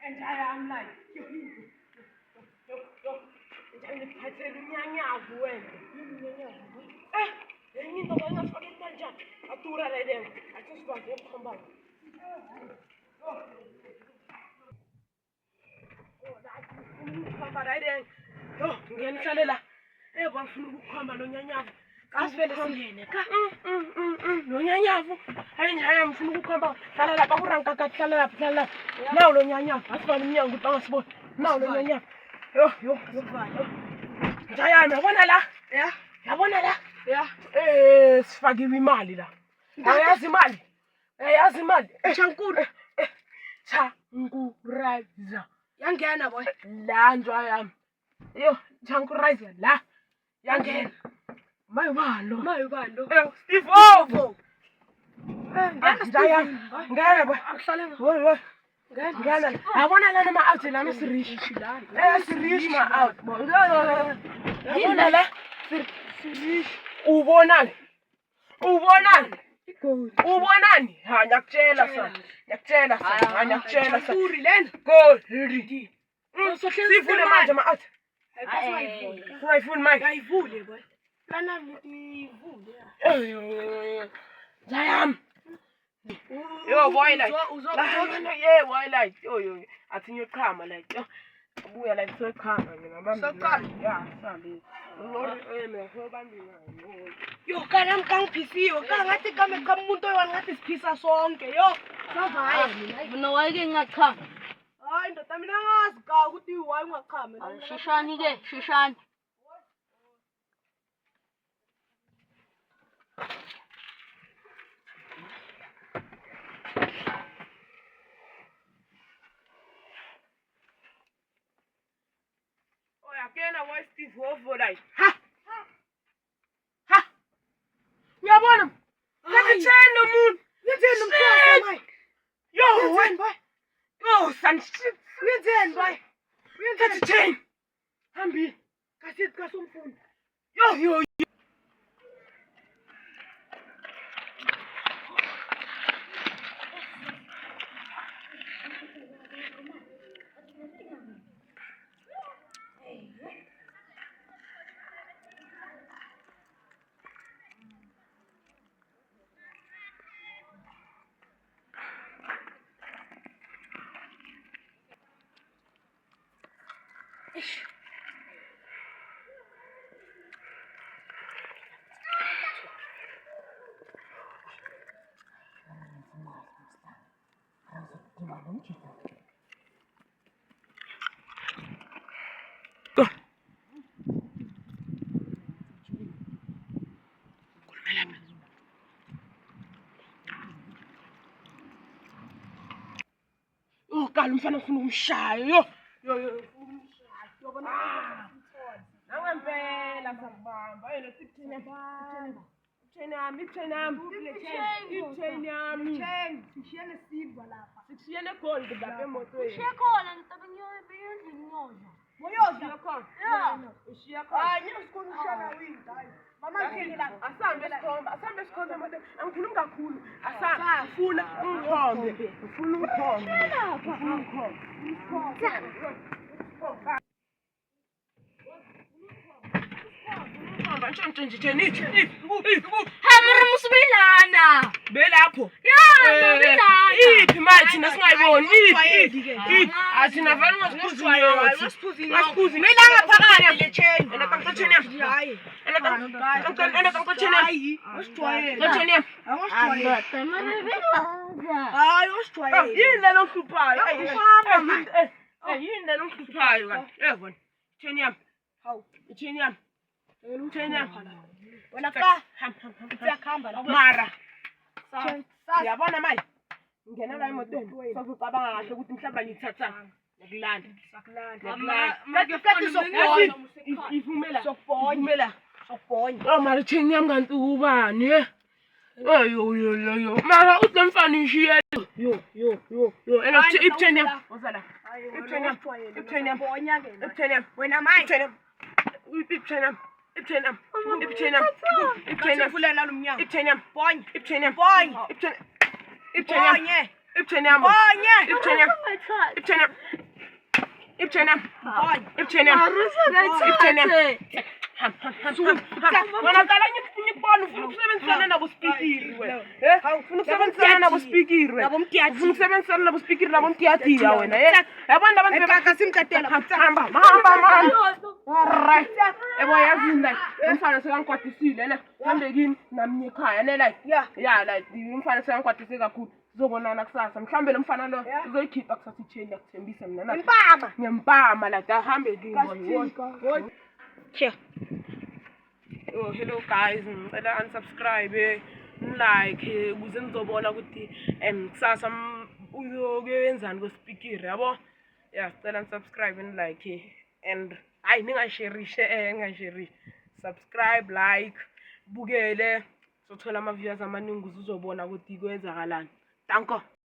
And I'm like, ngiphathele unyanyavu wena. Enye into ngingafaka kanjani? Atura la idea. Athi sibaze ukuhamba. Ukuhamba la idea. Yo, ngiyanihlalela. Bafuna ukuhamba lo nyanyavu. Kasivele singene ka. Lo nyanyavu. Hayi ngifuna ukuhamba. Hlala lapha kuranka hlala lapha. Nawu lo nyanyavu. Asibani umnyango ukuthi angasiboni. Nawu lo nyanyavu. Yo. Njayana, yabona la? Yeah. Yabona la? Yeah. Sifakiwe imali la. Ayazi imali. Ayazi imali. Shankuru. Shankuraza. Yangena boy. La njwa yami. Yo, Shankuraza la. Yangena. Mayubalo. Steve Ovo. Njayana. Ngena boy. Akuhlale. Ngana. Yabona la nama out la Sirish. Sirish ma out. Yabona la. Sirish. Ubonani? Ha ngiyakutshela sa. Uri lena. Go. Sivule manje ma out. Ayivule manje. Ayivule boy. Lana ivule. Jayam. Yo boy like. Yeah boy like. Yo. I think you calm like. Boy like so calm. So calm. Yeah, sorry. Yo kana mkangipisi yo kana ngathi kame kamuntu ngathi siphisa sonke yo savaya Mina wayeke ngachama. hayi ndoda mina ngazi ka ukuthi why ungachame Shishani ke, shishani. Akena wa Steve Ovo like. Ha. Uyabona? Kathena umuntu. Uyenzeni umkhosi manje? Yo, wena boy. Yo, son shit. Uyenzeni boy? Uyenzeni? Hambi. Kasithi kasomfundo. Yo. Kala umfana ufuna umshaya yo. Nawe impela sabamba yena sikuthina Sishiyene silver lapha. Sishiyene gold lapha emotweni. Shekhona ngitabengiyodla inyoza. Moyodla khona. Yeah. Ushiya khona. Hayi ngikukhona ushana winda hayi. Mama ngini la. Asambe sikhomba manje. Angikhulumi kakhulu. Asambe ufuna umkhombe. Hamara musibelana. Belapho. Musibelana. Iphi manje thina singayiboni iphi. Athina vele ungasiphuzi. Ngasiphuzi. Mina ngaphakathi le chain. Ena kanqotheni yami. Hayi. Ena kanqotheni yami. Usijwayele. Kanqotheni yami. Hayi usijwayele. Yini le lohluphayo? Yini le lohluphayo kahle. Yebona. Chain yami. Hawu. Chain yami. Wena ka siyakhamba la mara yabona manje ngena la emotweni sokucabanga kahle ukuthi mhlawumbe ngithatha yakulanda ivumela sokubhonya mara chain yami kanti ubani yo mara usemfana ishiye yo ena chain yami wazala chain yami wena manje Ibthenam. Fulela lo mnyango. Ibthenam. Bonye. ibuthweni yami ibuthweni yami ibuthweni yami ibuthweni yami ibuthweni yami ibuthweni yami wena qala ngikubona ufuna ukusebenzisana nabo speakiri wena ufuna ukusebenzisana nabo speakiri ufuna ukusebenzisana nabo speakiri nabo mtiyatiya wena yabona abantu bakasimkatela hamba right ebo yazini like umfana sekangikwadisile ne hambe kini nami ekhaya ne like like umfana sekangikwadise kakhulu sizobonana kusasa mhlambe lo mfana lo uzoyikhipha kusasa ichain yakuthembisa mina nathi ngempama like ahambe kini oh hello guys ngicela unsubscribe like ukuze ngizobona ukuthi kusasa uyokuyenzani kweSpeakiri yabo sicela unsubscribe and like and hayi ningashare subscribe like bukele sothola ama views amaningi uzobona ukuthi kwenzakalani danko